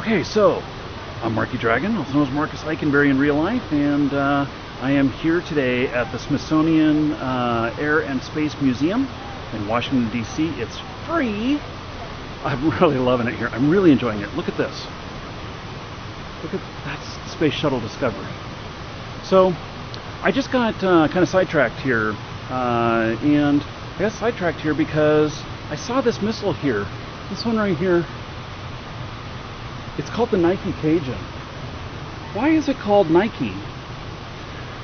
Okay, so I'm Markee Dragon, also known as Marcus Eikenberry in real life, and I am here today at the Smithsonian Air and Space Museum in Washington, D.C. It's free. I'm really loving it here. I'm really enjoying it. Look at this. Look at that's the Space Shuttle Discovery. So I just got kind of sidetracked here, and I got sidetracked here because I saw this missile here. This one right here. It's called the Nike Cajun. Why is it called Nike?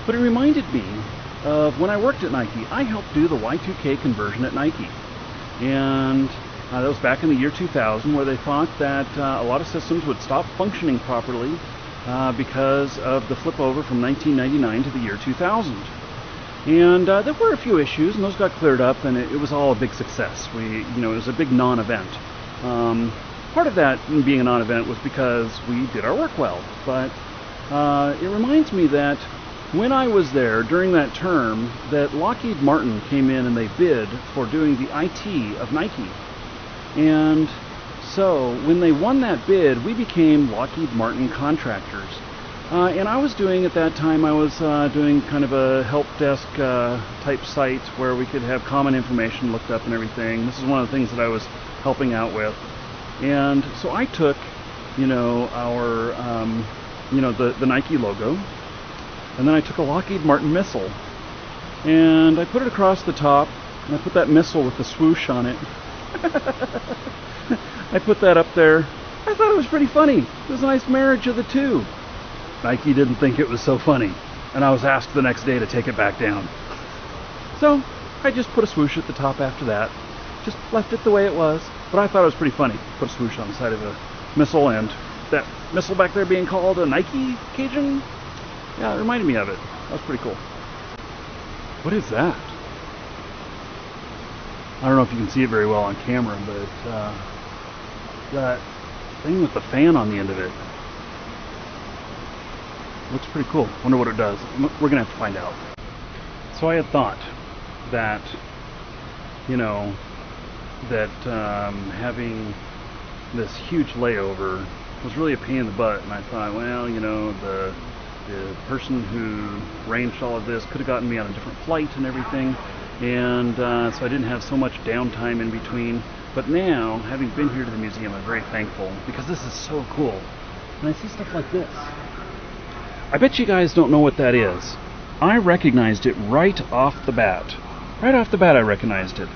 But it reminded me of when I worked at Nike. I helped do the Y2K conversion at Nike. And that was back in the year 2000, where they thought that a lot of systems would stop functioning properly because of the flip over from 1999 to the year 2000. And there were a few issues, and those got cleared up, and it was all a big success. It was a big non-event. Part of that being a non-event was because we did our work well, but it reminds me that when I was there during that term, that Lockheed Martin came in and they bid for doing the IT of Nike. And so when they won that bid, we became Lockheed Martin contractors. And I was doing, at that time, I was doing kind of a help desk type site where we could have common information looked up and everything. This is one of the things that I was helping out with. And so I took, our, the Nike logo, and then I took a Lockheed Martin missile, and I put it across the top, and I put that missile with the swoosh on it. I put that up there. I thought it was pretty funny. It was a nice marriage of the two. Nike didn't think it was so funny, and I was asked the next day to take it back down. So I just put a swoosh at the top after that. Just left it the way it was. But I thought it was pretty funny. Put a swoosh on the side of a missile, and that missile back there being called a Nike Cajun, yeah, it reminded me of it. That was pretty cool. What is that? I don't know if you can see it very well on camera, but that thing with the fan on the end of it looks pretty cool. Wonder what it does. We're gonna have to find out. So I had thought that, having this huge layover was really a pain in the butt, and I thought, well, the person who arranged all of this could have gotten me on a different flight and everything, and so I didn't have so much downtime in between. But now, having been here to the museum, I'm very thankful, because this is so cool. And I see stuff like this. I bet you guys don't know what that is. I recognized it right off the bat. Right off the bat I recognized it.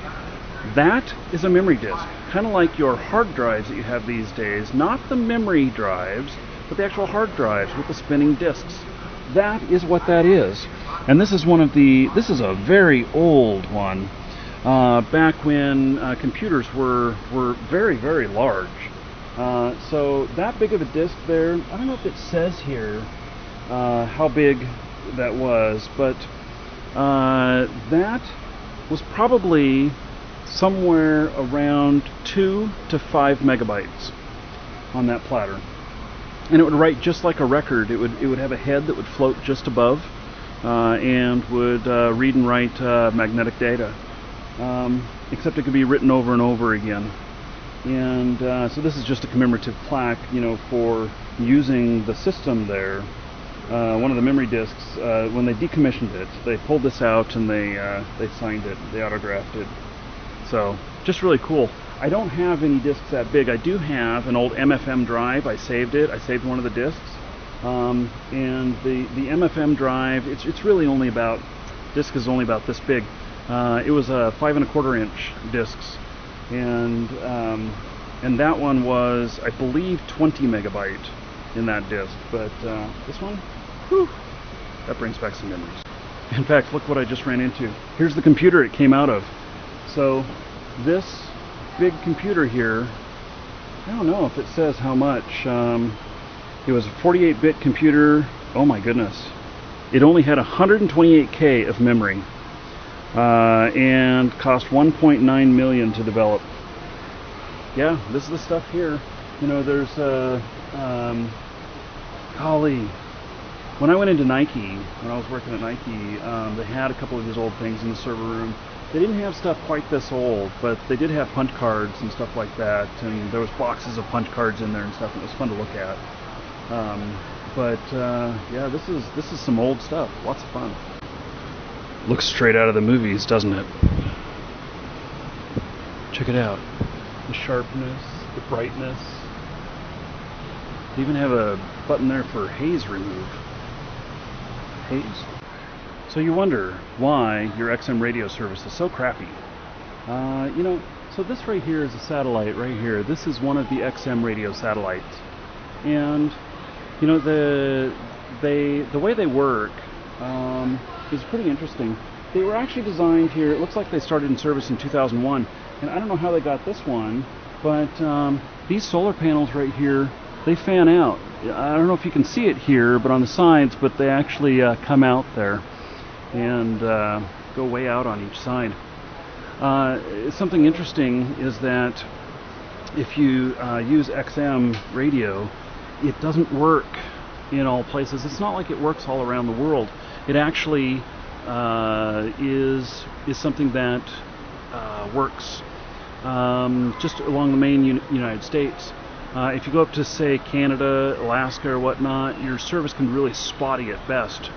That is a memory disk, kind of like your hard drives that you have these days. Not the memory drives, but the actual hard drives with the spinning disks. That is what that is. And this is this is a very old one, back when computers were very, very large. So that big of a disk there, I don't know if it says here how big that was, but that was probably somewhere around 2 to 5 megabytes on that platter, and it would write just like a record. It would have a head that would float just above, and would read and write magnetic data, except it could be written over and over again. And so this is just a commemorative plaque, for using the system there. One of the memory disks, when they decommissioned it, they pulled this out and they signed it, they autographed it. So, just really cool. I don't have any disks that big. I do have an old MFM drive. I saved it. I saved one of the disks. And the MFM drive, it's really only about, disk is only about this big. It was a 5 1/4 inch discs. And that one was, I believe, 20 megabyte in that disk. But this one, whew, that brings back some memories. In fact, look what I just ran into. Here's the computer it came out of. So this big computer here, I don't know if it says how much. It was a 48-bit computer. Oh my goodness. It only had 128K of memory, and cost 1.9 million to develop. Yeah, this is the stuff here. There's golly, when I went into Nike, when I was working at Nike, they had a couple of these old things in the server room, They didn't have stuff quite this old, but they did have punch cards and stuff like that, and there was boxes of punch cards in there and stuff, and it was fun to look at. Yeah, this is some old stuff. Lots of fun. Looks straight out of the movies, doesn't it? Check it out. The sharpness, the brightness. They even have a button there for haze remove. Haze? So you wonder why your XM radio service is so crappy. You know, so this right here is a satellite right here. This is one of the XM radio satellites. And, you know, the way they work is pretty interesting. They were actually designed here, it looks like they started in service in 2001. And I don't know how they got this one, but these solar panels right here, they fan out. I don't know if you can see it here, but on the sides, but they actually come out there and go way out on each side. Something interesting is that if you use XM radio, it doesn't work in all places. It's not like it works all around the world. It actually is something that works just along the main United States. If you go up to, say, Canada, Alaska, or whatnot, your service can be really spotty at best.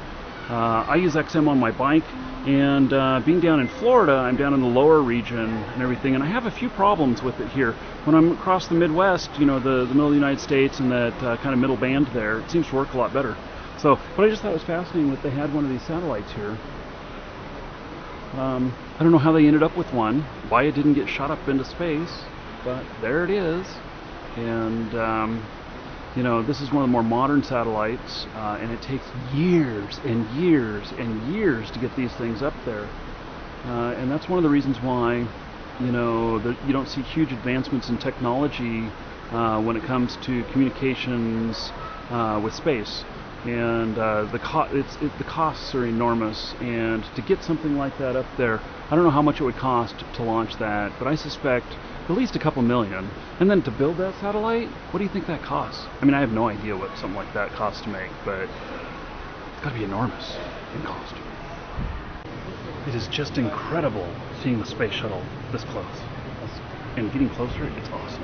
I use XM on my bike, and being down in Florida, I'm down in the lower region and everything, and I have a few problems with it here. When I'm across the Midwest, you know, the middle of the United States and that kind of middle band there, it seems to work a lot better. So, but I just thought it was fascinating that they had one of these satellites here. I don't know how they ended up with one, why it didn't get shot up into space, but there it is. And you know, this is one of the more modern satellites, and it takes years and years and years to get these things up there. And that's one of the reasons why, you know, you don't see huge advancements in technology when it comes to communications with space. And the costs are enormous, and to get something like that up there, I don't know how much it would cost to launch that, but I suspect at least a couple million. And then to build that satellite, what do you think that costs? I mean, I have no idea what something like that costs to make, but it's got to be enormous in cost. It is just incredible seeing the space shuttle this close. And getting closer, it's awesome.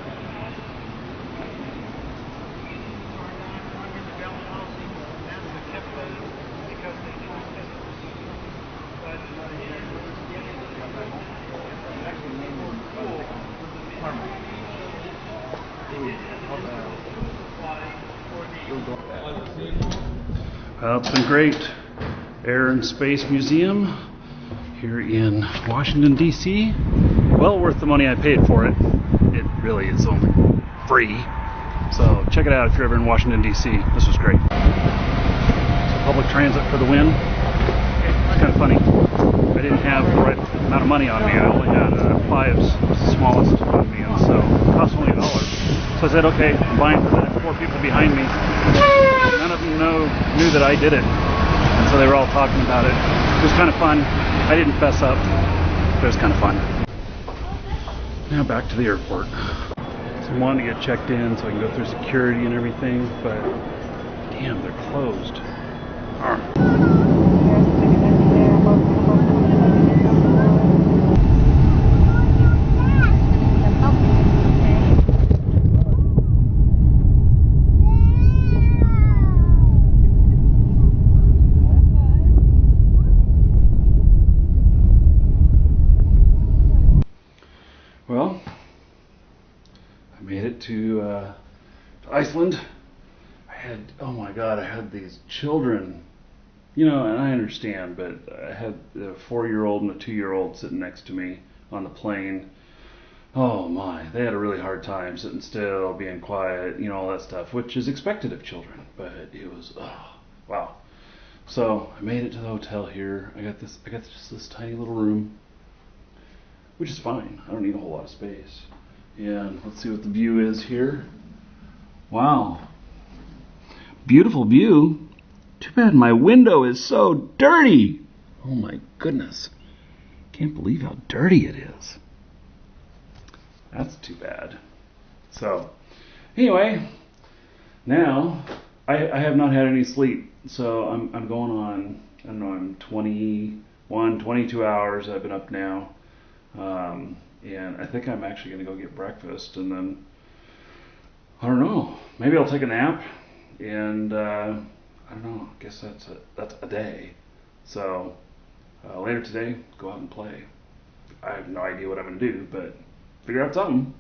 Well, it's been great. Air and Space Museum here in Washington, D.C. Well worth the money I paid for it. It really is only free. So check it out if you're ever in Washington, D.C. This was great. So public transit for the win. It's kind of funny. I didn't have the right amount of money on me. I only had fives, the smallest on me, and so it cost only $1. So I said, okay, I'm buying for the next 4 people behind me. None of them knew that I did it, and so they were all talking about it. It was kind of fun. I didn't fess up, but it was kind of fun. Now back to the airport. So I wanted to get checked in so I can go through security and everything, but damn, they're closed. Well, I made it to Iceland. Oh my God, I had these children, you know, and I understand, but I had a 4-year-old and a 2-year-old sitting next to me on the plane. Oh my, they had a really hard time sitting still, being quiet, you know, all that stuff, which is expected of children, but it was, oh, wow. So I made it to the hotel here. I got just this tiny little room, which is fine. I don't need a whole lot of space. And let's see what the view is here. Wow. Beautiful view. Too bad my window is so dirty. Oh my goodness. Can't believe how dirty it is. That's too bad. So, anyway, now I have not had any sleep. So I'm going on, I don't know, I'm 21, 22 hours I've been up now. And I think I'm actually going to go get breakfast, and then I don't know. Maybe I'll take a nap, and I don't know. I guess that's a day. So later today, go out and play. I have no idea what I'm going to do, but figure out something.